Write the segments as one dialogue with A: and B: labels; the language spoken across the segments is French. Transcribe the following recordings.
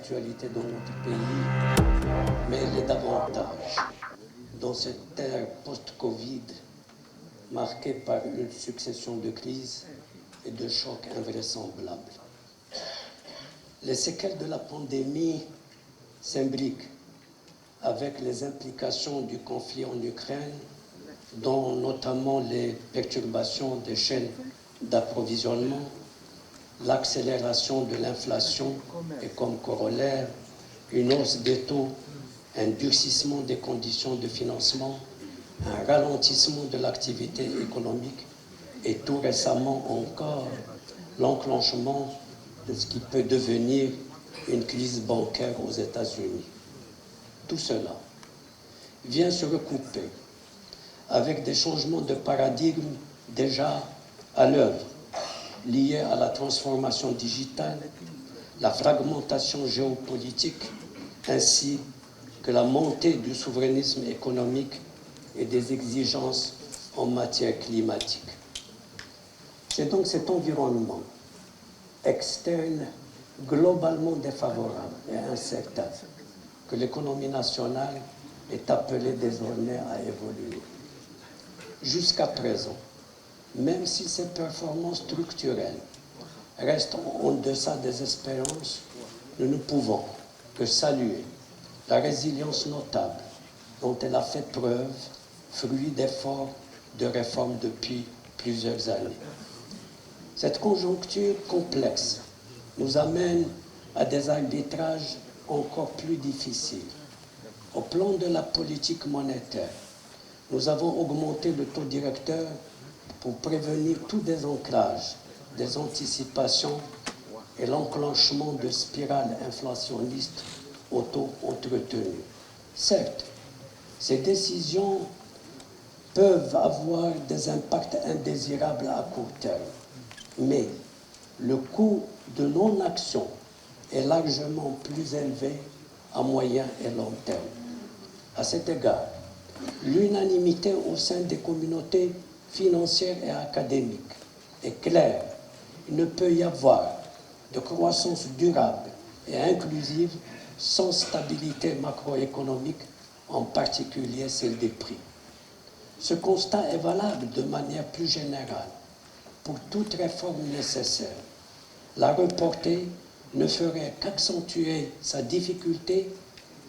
A: l'actualité dans notre pays, mais elle est davantage dans cette ère post-Covid marquée par une succession de crises et de chocs invraisemblables. Les séquelles de la pandémie s'imbriquent avec les implications du conflit en Ukraine, dont notamment les perturbations des chaînes d'approvisionnement, l'accélération de l'inflation et comme corollaire, une hausse des taux, un durcissement des conditions de financement, un ralentissement de l'activité économique et tout récemment encore l'enclenchement de ce qui peut devenir une crise bancaire aux États-Unis. Tout cela vient se recouper avec des changements de paradigme déjà à l'œuvre, liés à la transformation digitale, la fragmentation géopolitique, ainsi que la montée du souverainisme économique et des exigences en matière climatique. C'est donc cet environnement externe globalement défavorable et incertain que l'économie nationale est appelée désormais à évoluer. Jusqu'à présent, même si ces performances structurelles restent en deçà des espérances, nous ne pouvons que saluer la résilience notable dont elle a fait preuve, fruit d'efforts de réforme depuis plusieurs années. Cette conjoncture complexe nous amène à des arbitrages encore plus difficiles. Au plan de la politique monétaire, nous avons augmenté le taux directeur pour prévenir tout désancrage, des anticipations et l'enclenchement de spirales inflationnistes auto-entretenues. Certes, ces décisions peuvent avoir des impacts indésirables à court terme, mais le coût de non-action est largement plus élevé à moyen et long terme. À cet égard, l'unanimité au sein des communautés financières et académiques est claire. Il ne peut y avoir de croissance durable et inclusive sans stabilité macroéconomique, en particulier celle des prix. Ce constat est valable de manière plus générale pour toute réforme nécessaire. La reporter ne ferait qu'accentuer sa difficulté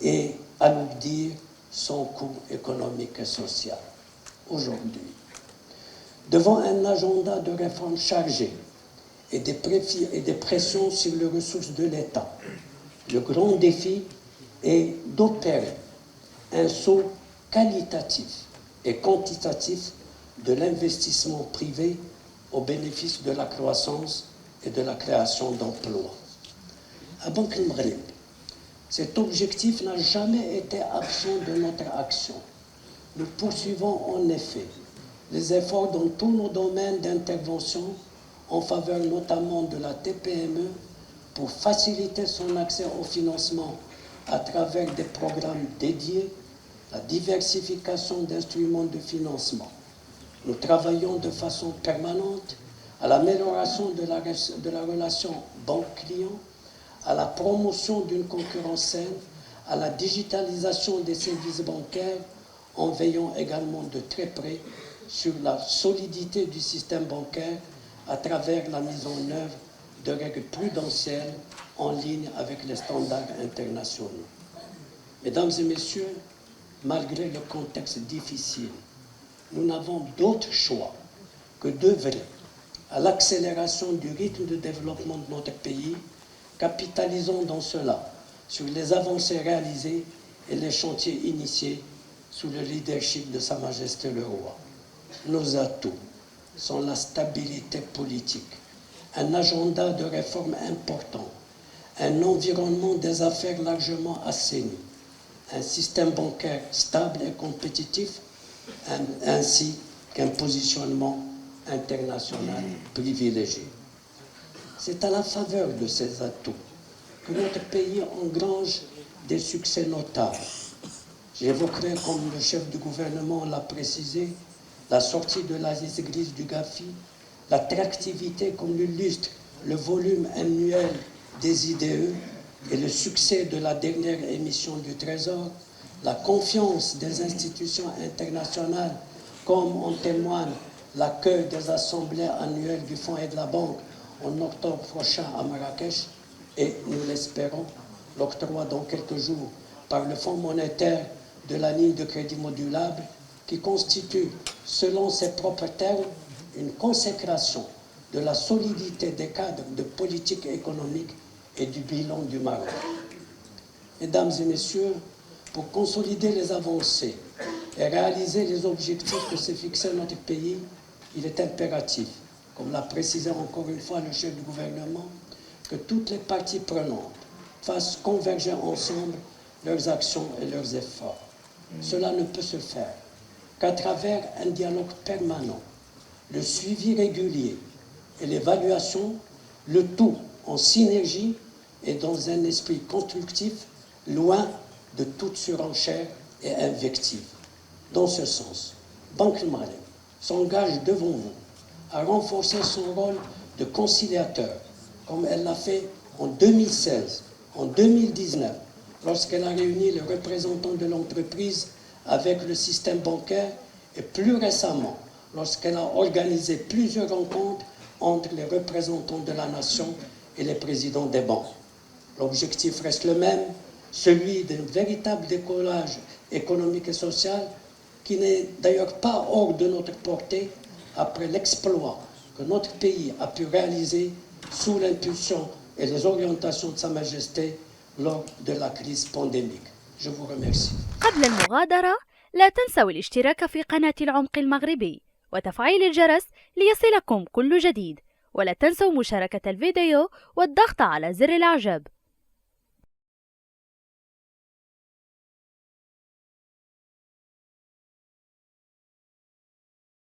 A: et alourdir son coût économique et social. Aujourd'hui, devant un agenda de réformes chargé et des pressions sur les ressources de l'État, le grand défi est d'opérer un saut qualitatif et quantitatif de l'investissement privé au bénéfice de la croissance et de la création d'emplois. À Banque Maghreb, cet objectif n'a jamais été absent de notre action. Nous poursuivons en effet les efforts dans tous nos domaines d'intervention en faveur notamment de la TPME pour faciliter son accès au financement à travers des programmes dédiés, la diversification d'instruments de financement. Nous travaillons de façon permanente à l'amélioration de la relation banque-client, à la promotion d'une concurrence saine, à la digitalisation des services bancaires, en veillant également de très près sur la solidité du système bancaire à travers la mise en œuvre de règles prudentielles en ligne avec les standards internationaux. Mesdames et messieurs, malgré le contexte difficile, nous n'avons d'autre choix que d'œuvrer à l'accélération du rythme de développement de notre pays, capitalisant dans cela sur les avancées réalisées et les chantiers initiés sous le leadership de Sa Majesté le Roi. Nos atouts sont la stabilité politique, un agenda de réformes important, un environnement des affaires largement assaini, un système bancaire stable et compétitif, ainsi qu'un positionnement international privilégié. C'est à la faveur de ces atouts que notre pays engrange des succès notables. J'évoquerai, comme le chef du gouvernement l'a précisé, la sortie de la liste grise du GAFI, l'attractivité comme l'illustre le volume annuel des IDE, et le succès de la dernière émission du Trésor, la confiance des institutions internationales, comme en témoigne l'accueil des assemblées annuelles du Fonds et de la Banque en octobre prochain à Marrakech, et nous l'espérons, l'octroi dans quelques jours par le Fonds monétaire de la ligne de crédit modulable qui constitue, selon ses propres termes, une consécration de la solidité des cadres de politique économique et du bilan du Maroc. Mesdames et messieurs, pour consolider les avancées et réaliser les objectifs que s'est fixé notre pays, il est impératif, comme l'a précisé encore une fois le chef du gouvernement, que toutes les parties prenantes fassent converger ensemble leurs actions et leurs efforts. Cela ne peut se faire qu'à travers un dialogue permanent, le suivi régulier et l'évaluation, le tout en synergie et dans un esprit constructif, loin de toute surenchère et invective. Dans ce sens, Banque Mali s'engage devant vous à renforcer son rôle de conciliateur, comme elle l'a fait en 2016, en 2019, lorsqu'elle a réuni les représentants de l'entreprise avec le système bancaire et plus récemment, lorsqu'elle a organisé plusieurs rencontres entre les représentants de la nation et les présidents des banques. L'objectif reste le même, celui d'un véritable décollage économique et social qui n'est d'ailleurs pas hors de notre portée après l'exploit que notre pays a pu réaliser sous l'impulsion et les orientations de Sa Majesté lors de la crise pandémique. Je vous remercie.
B: قبل المغادرة لا تنسوا الاشتراك في قناة العمق المغربي وتفعيل الجرس ليصلكم كل جديد، ولا تنسوا مشاركة الفيديو والضغط على زر الإعجاب.